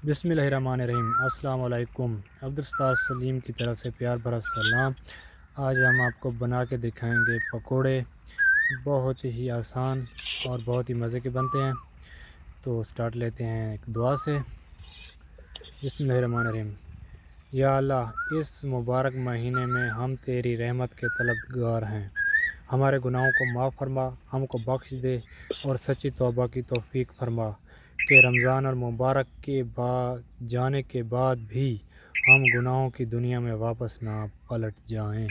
बिस्मिल्लाहिर्रहमानिर्रहीम। अस्सलाम वालेकुम। अब्दुल सलीम की तरफ से प्यार भरा सलाम। आज हम आपको बना के दिखाएंगे पकोड़े। बहुत ही आसान और बहुत ही मज़े के बनते हैं। तो स्टार्ट लेते हैं एक दुआ से। बिस्मिल्लाहिर्रहमानिर्रहीम। या अल्लाह, इस मुबारक महीने में हम तेरी रहमत के तलबगार हैं। हमारे गुनाहों को माफ़ फरमा, हमको बख्श दे और सच्ची तौबा की तौफीक फरमा कि रमज़ान और मुबारक के बाद जाने के बाद भी हम गुनाहों की दुनिया में वापस ना पलट जाएं।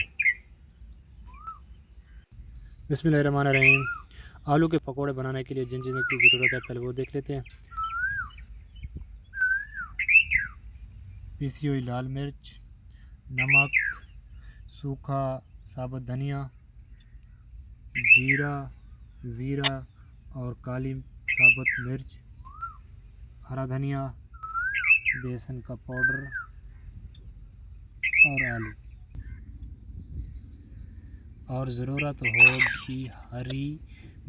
बिस्मिल्लाहिर्रहमानिर्रहीम। आलू के पकोड़े बनाने के लिए जिन चीज़ों की ज़रूरत है पहले वो देख लेते हैं। पीसी हुई लाल मिर्च, नमक, सूखा साबुत धनिया, ज़ीरा और काली साबुत मिर्च, हरा धनिया, बेसन का पाउडर और आलू। और ज़रूरत होगी हरी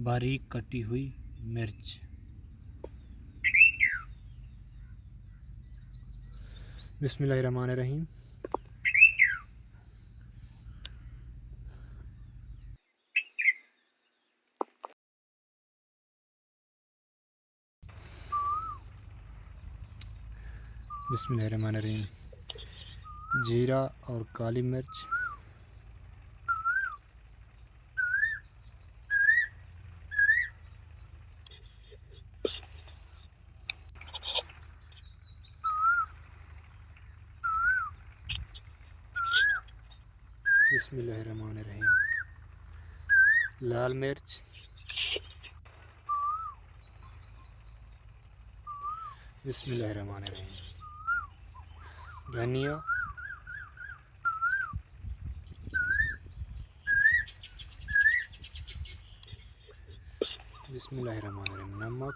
बारीक कटी हुई मिर्च। बिस्मिल्लाहिर्रहमानिर्रहीम। बिस्मिल्लाहिर्रहमानिर्रहीम। जीरा और काली मिर्च, बिस्मिल्लाहिर्रहमानिर्रहीम। लाल मिर्च, बिस्मिल्लाहिर्रहमानिर्रहीम। धनिया, बिस्मिल्लाहिर्रहमानिर्रहीम। नमक,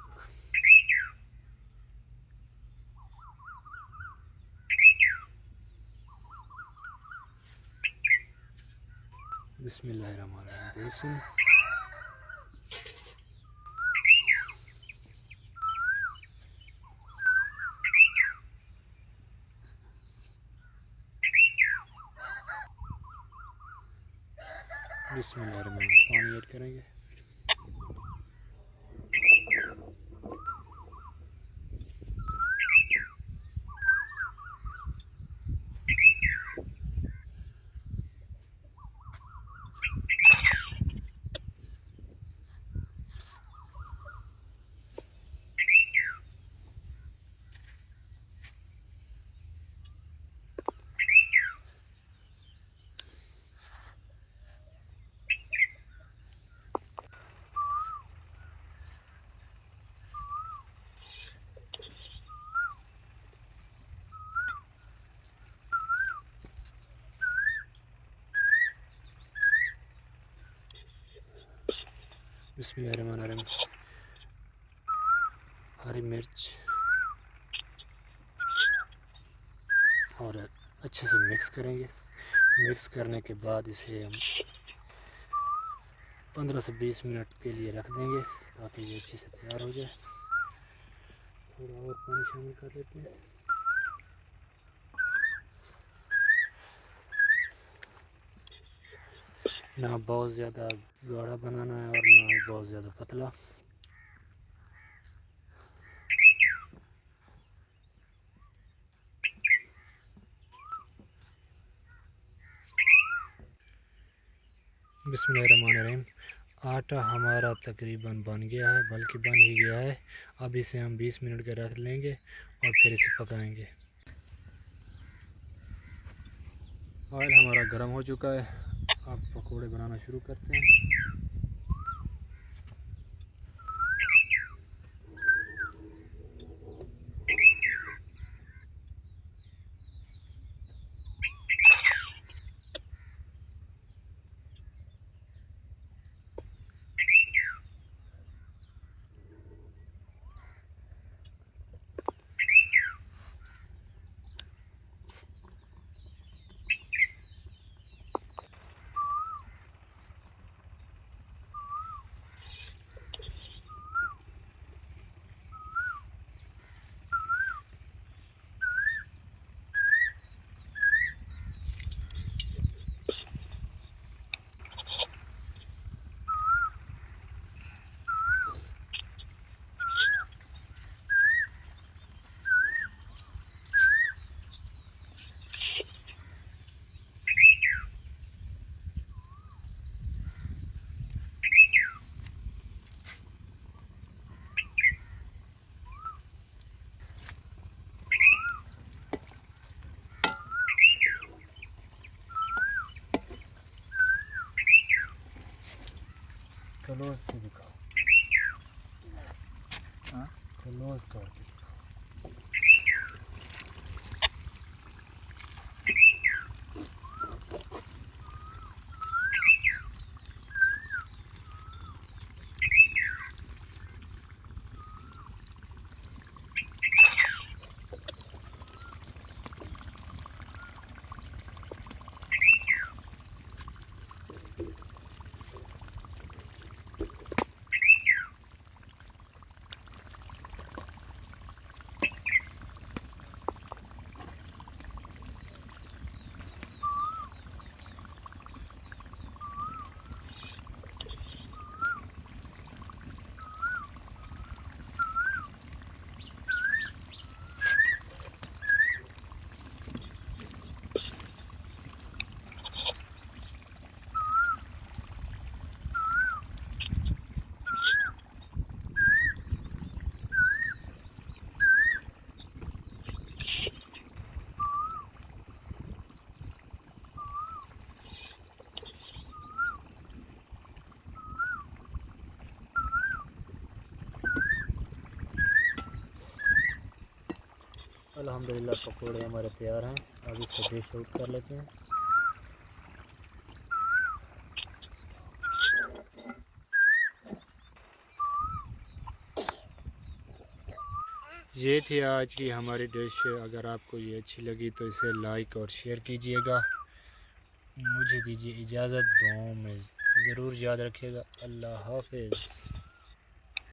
बिस्मिल्लाहिर्रहमानिर्रहीम। बेसन, बिस्मिल्लाहिर्रहमानिर्रहीम। पानी ऐड करेंगे। बिस्मिल्लाहिर्रहमानिर्रहीम। हरी मिर्च और अच्छे से मिक्स करेंगे। मिक्स करने के बाद इसे हम 15 से 20 मिनट के लिए रख देंगे ताकि ये अच्छे से तैयार हो जाए। थोड़ा और पानी शामिल कर लेते हैं। ना बहुत ज़्यादा गाढ़ा बनाना है और ना ही बहुत ज़्यादा पतला। बिस्मिल्लाहिर्रहमानिर्रहीम। आटा हमारा तकरीबन बन गया है, बल्कि बन ही गया है। अब इसे हम 20 मिनट के रख लेंगे और फिर इसे पकाएंगे। ऑयल हमारा गर्म हो चुका है। अब पकोड़े बनाना शुरू करते हैं। क्लोज से दिखाओ। हाँ क्लोज करके। अल्हम्दुलिल्लाह पकोड़े हमारे तैयार हैं। अब इसे डिश आउट कर लेते हैं। ये थी आज की हमारी डिश। अगर आपको ये अच्छी लगी तो इसे लाइक और शेयर कीजिएगा। मुझे दीजिए इजाज़त। दुआओं में ज़रूर याद रखिएगा। अल्लाह हाफ़िज़।